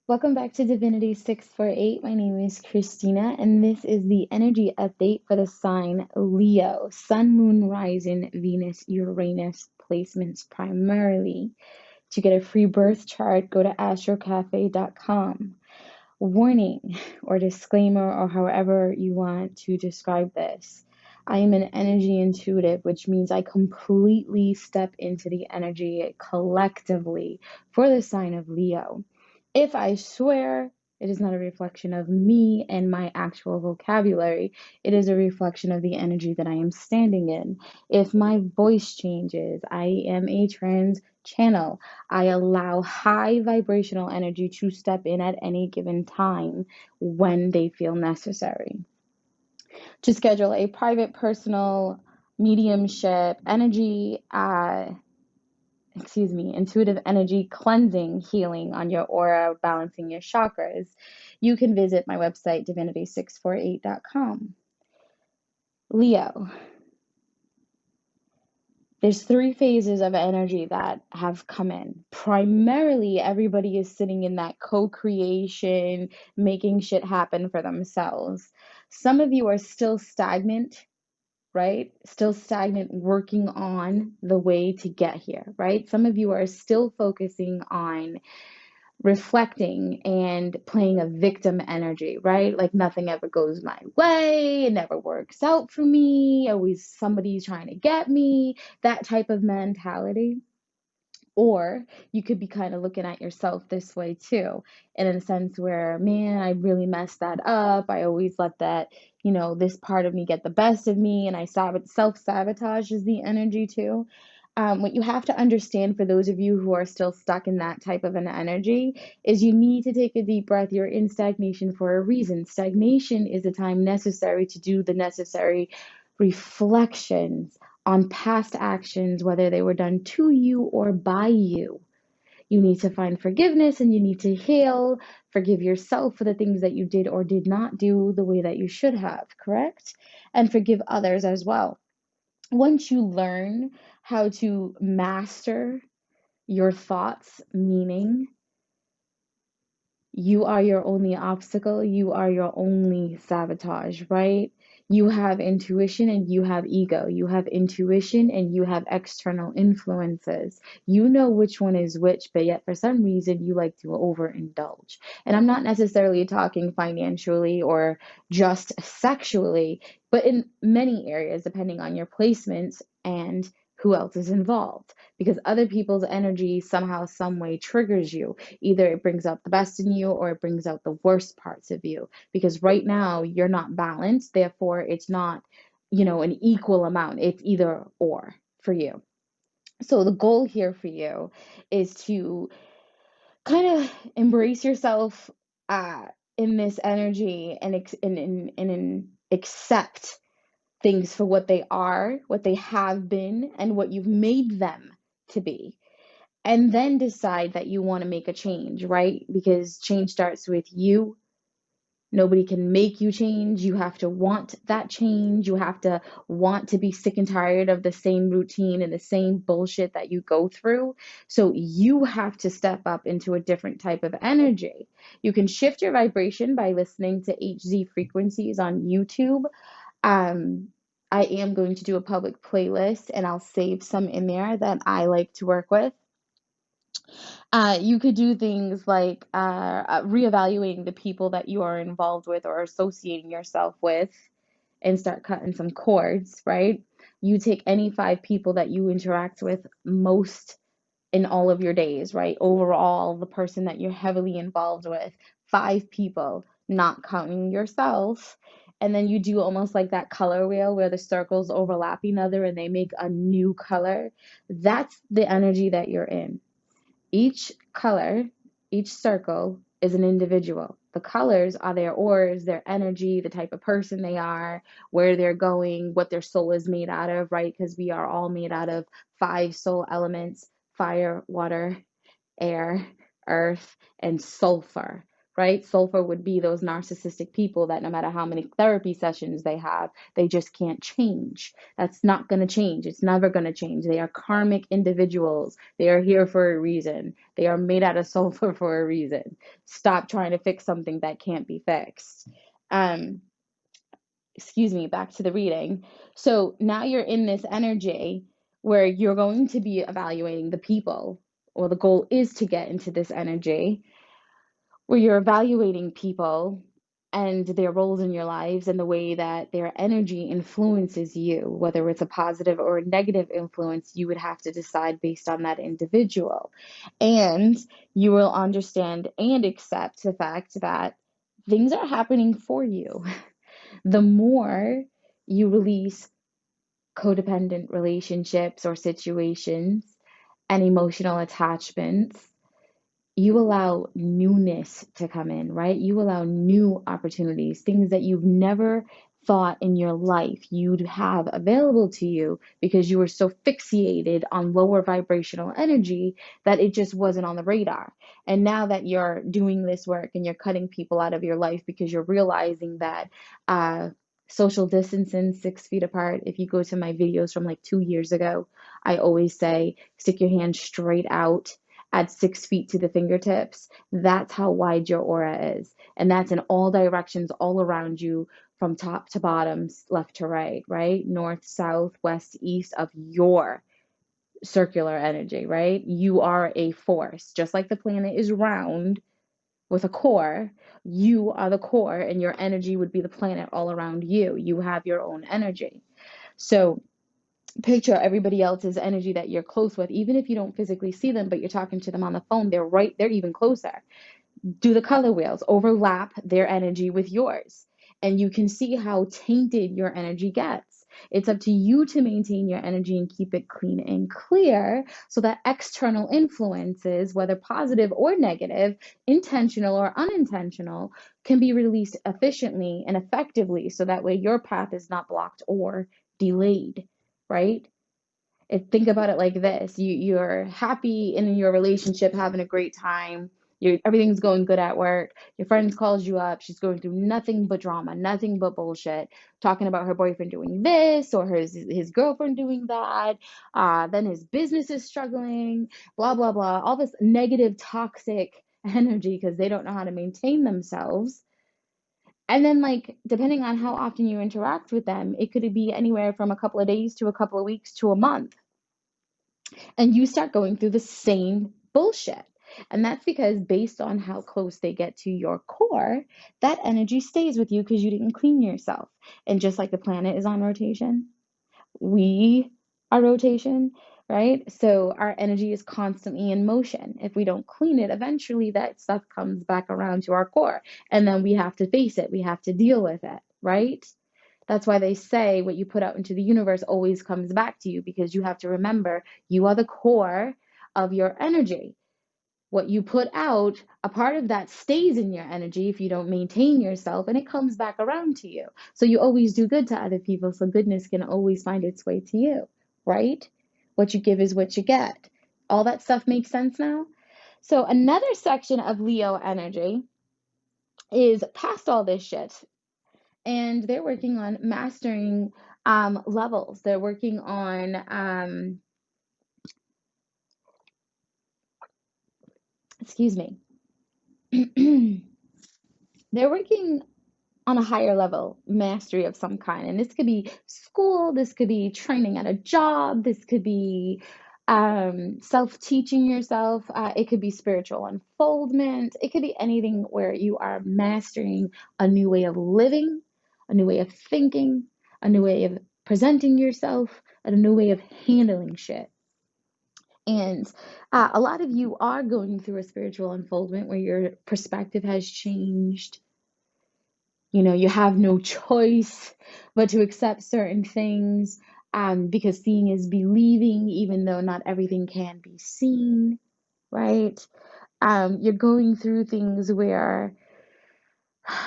Welcome back to Divinity 648. My name is Christina, and this is the energy update for the sign Leo, Sun, Moon, Rising, Venus, Uranus placements primarily. To get a free birth chart, go to astrocafe.com. Warning or disclaimer, or however you want to describe this. I am an energy intuitive, which means I completely step into the energy collectively for the sign of Leo. If I swear, it is not a reflection of me and my actual vocabulary. It is a reflection of the energy that I am standing in. If my voice changes, I am a trans channel. I allow high vibrational energy to step in at any given time when they feel necessary. To schedule a private, personal, mediumship, intuitive energy cleansing, healing on your aura, balancing your chakras, you can visit my website, divinity648.com. Leo, there's three phases of energy that have come in. Primarily, everybody is sitting in that co-creation, making shit happen for themselves. Some of you are still stagnant, right? Still stagnant, working on the way to get here, right? Some of you are still focusing on reflecting and playing a victim energy, right? Like nothing ever goes my way, it never works out for me, always somebody's trying to get me, that type of mentality. Or you could be kind of looking at yourself this way too, in a sense where, man, I really messed that up. I always let that, this part of me get the best of me, and I self sabotage is the energy too. What you have to understand for those of you who are still stuck in that type of an energy is you need to take a deep breath. You're in stagnation for a reason. Stagnation is the time necessary to do the necessary reflections on past actions, whether they were done to you or by you. You need to find forgiveness and you need to heal, forgive yourself for the things that you did or did not do the way that you should have, correct? And forgive others as well. Once you learn how to master your thoughts, meaning you are your only obstacle, you are your only sabotage, right? You have intuition and you have ego. You have intuition and you have external influences. You know which one is which, but yet for some reason you like to overindulge. And I'm not necessarily talking financially or just sexually, but in many areas, depending on your placements and who else is involved. Because other people's energy somehow, some way triggers you. Either it brings out the best in you or it brings out the worst parts of you. Because right now you're not balanced, therefore it's not, an equal amount. It's either or for you. So the goal here for you is to kind of embrace yourself uh, in this energy and accept things for what they are, what they have been, and what you've made them to be, and then decide that you want to make a change, right? Because change starts with you. Nobody can make you change. You have to want that change. You have to want to be sick and tired of the same routine and the same bullshit that you go through. So you have to step up into a different type of energy. You can shift your vibration by listening to HZ frequencies on YouTube. um, I am going to do a public playlist and I'll save some in there that I like to work with. You could do things like reevaluating the people that you are involved with or associating yourself with and start cutting some cords, right? You take any five people that you interact with most in all of your days, right? Overall, the person that you're heavily involved with, five people, not counting yourself. And then you do almost like that color wheel where the circles overlap each other and they make a new color. That's the energy that you're in. Each color, each circle is an individual. The colors are their auras, their energy, the type of person they are, where they're going, what their soul is made out of, right? Because we are all made out of five soul elements: fire, water, air, earth, and sulfur. right? Sulfur would be those narcissistic people that no matter how many therapy sessions they have, they just can't change. That's not going to change. It's never going to change. They are karmic individuals. They are here for a reason. They are made out of sulfur for a reason. Stop trying to fix something that can't be fixed. Um, excuse me, back to the reading. So now you're in this energy where you're going to be evaluating the people, or the goal is to get into this energy where you're evaluating people and their roles in your lives and the way that their energy influences you, whether it's a positive or a negative influence, you would have to decide based on that individual. And you will understand and accept the fact that things are happening for you. The more you release codependent relationships or situations and emotional attachments, you allow newness to come in, right? You allow new opportunities, things that you've never thought in your life you'd have available to you because you were so fixated on lower vibrational energy that it just wasn't on the radar. And now that you're doing this work and you're cutting people out of your life because you're realizing that social distancing 6 feet apart, if you go to my videos from like 2 years ago, I always say stick your hand straight out at 6 feet to the fingertips. That's how wide your aura is. And that's in all directions, all around you, from top to bottom, left to right, right? North, south, west, east of your circular energy, right? You are a force. Just like the planet is round with a core, you are the core, and your energy would be the planet all around you. You have your own energy. So picture everybody else's energy that you're close with, even if you don't physically see them, but you're talking to them on the phone, they're even closer. Do the color wheels, overlap their energy with yours, and you can see how tainted your energy gets. It's up to you to maintain your energy and keep it clean and clear so that external influences, whether positive or negative, intentional or unintentional, can be released efficiently and effectively so that way your path is not blocked or delayed, right? Think about it like this. You're happy in your relationship, having a great time. Everything's going good at work. Your friend calls you up. She's going through nothing but drama, nothing but bullshit, talking about her boyfriend doing this or his girlfriend doing that. Then his business is struggling, blah, blah, blah. All this negative, toxic energy because they don't know how to maintain themselves. And then, like, depending on how often you interact with them, it could be anywhere from a couple of days to a couple of weeks to a month, and you start going through the same bullshit. And that's because based on how close they get to your core, that energy stays with you because you didn't clean yourself. And just like the planet is on rotation, we are rotation, right? So our energy is constantly in motion. If we don't clean it, eventually that stuff comes back around to our core. And then we have to face it, we have to deal with it, right? That's why they say what you put out into the universe always comes back to you, because you have to remember you are the core of your energy. What you put out, a part of that stays in your energy if you don't maintain yourself, and it comes back around to you. So you always do good to other people, so goodness can always find its way to you, right? What you give is what you get. All that stuff makes sense now? So another section of Leo energy is past all this shit, and they're working on mastering levels. They're working on, excuse me, they're working on a higher level mastery of some kind. And this could be school, this could be training at a job, this could be self teaching yourself, it could be spiritual unfoldment, it could be anything where you are mastering a new way of living, a new way of thinking, a new way of presenting yourself, and a new way of handling shit. And a lot of you are going through a spiritual unfoldment where your perspective has changed. You know, you have no choice but to accept certain things, because seeing is believing, even though not everything can be seen, right? You're going through things where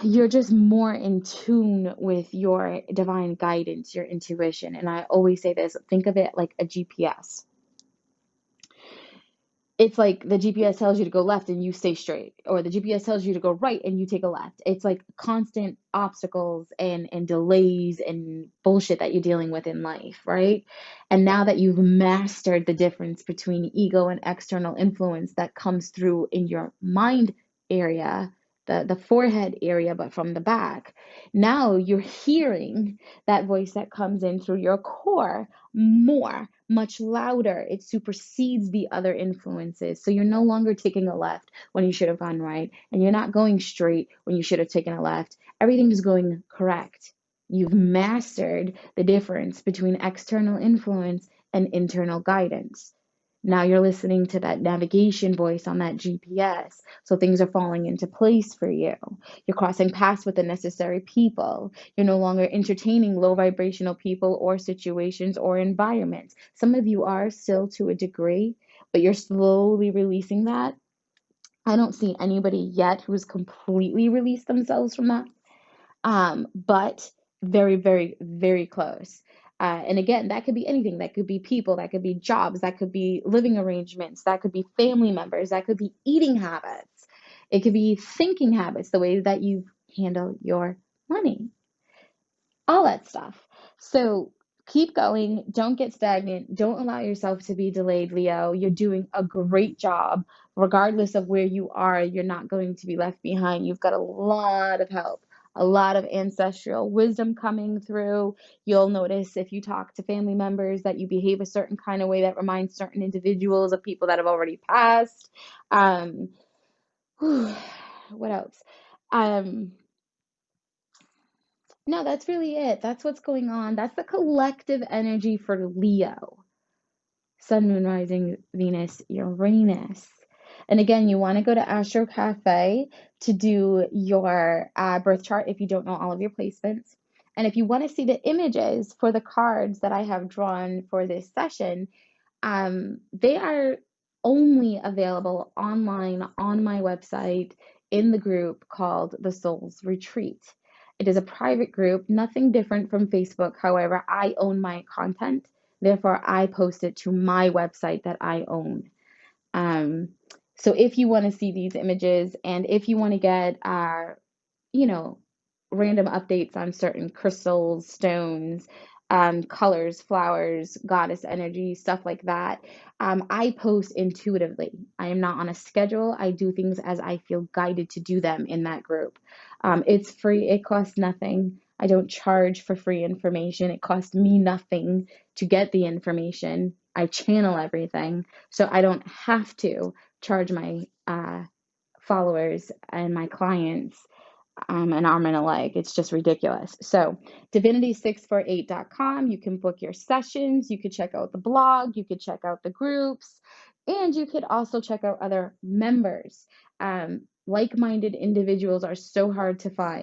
you're just more in tune with your divine guidance, your intuition. And I always say this, think of it like a GPS. it's like the GPS tells you to go left and you stay straight, or the GPS tells you to go right and you take a left. It's like constant obstacles and delays and bullshit that you're dealing with in life, right? And now that you've mastered the difference between ego and external influence that comes through in your mind area, the forehead area, but from the back, now you're hearing that voice that comes in through your core more, much louder. It supersedes the other influences. So you're no longer taking a left when you should have gone right, and you're not going straight when you should have taken a left. Everything is going correct. You've mastered the difference between external influence and internal guidance. Now you're listening to that navigation voice on that GPS. So things are falling into place for you. You're crossing paths with the necessary people. You're no longer entertaining low vibrational people or situations or environments. Some of you are still to a degree, but you're slowly releasing that. I don't see anybody yet who's completely released themselves from that, but very, very, very close. And again, that could be anything. That could be people, that could be jobs, that could be living arrangements, that could be family members, that could be eating habits, it could be thinking habits, the way that you handle your money, all that stuff. So keep going. Don't get stagnant. Don't allow yourself to be delayed, Leo. You're doing a great job. Regardless of where you are, you're not going to be left behind. You've got a lot of help, a lot of ancestral wisdom coming through. You'll notice if you talk to family members that you behave a certain kind of way that reminds certain individuals of people that have already passed. Um, what else? Um, No, that's really it. That's what's going on. That's the collective energy for Leo. Sun, Moon, Rising, Venus, Uranus. And again, you want to go to Astro Cafe to do your birth chart if you don't know all of your placements. And if you want to see the images for the cards that I have drawn for this session, they are only available online on my website in the group called The Souls Retreat. It is a private group, nothing different from Facebook. However, I own my content. Therefore, I post it to my website that I own. Um, so if you want to see these images and if you want to get you know, random updates on certain crystals, stones, colors, flowers, goddess energy, stuff like that. I post intuitively. I am not on a schedule. I do things as I feel guided to do them in that group. It's free, it costs nothing. I don't charge for free information. It costs me nothing to get the information. I channel everything, so I don't have to charge my followers and my clients an arm and a leg. It's just ridiculous. So, divinity648.com, you can book your sessions, you could check out the blog, you could check out the groups, and you could also check out other members. Like minded individuals are so hard to find.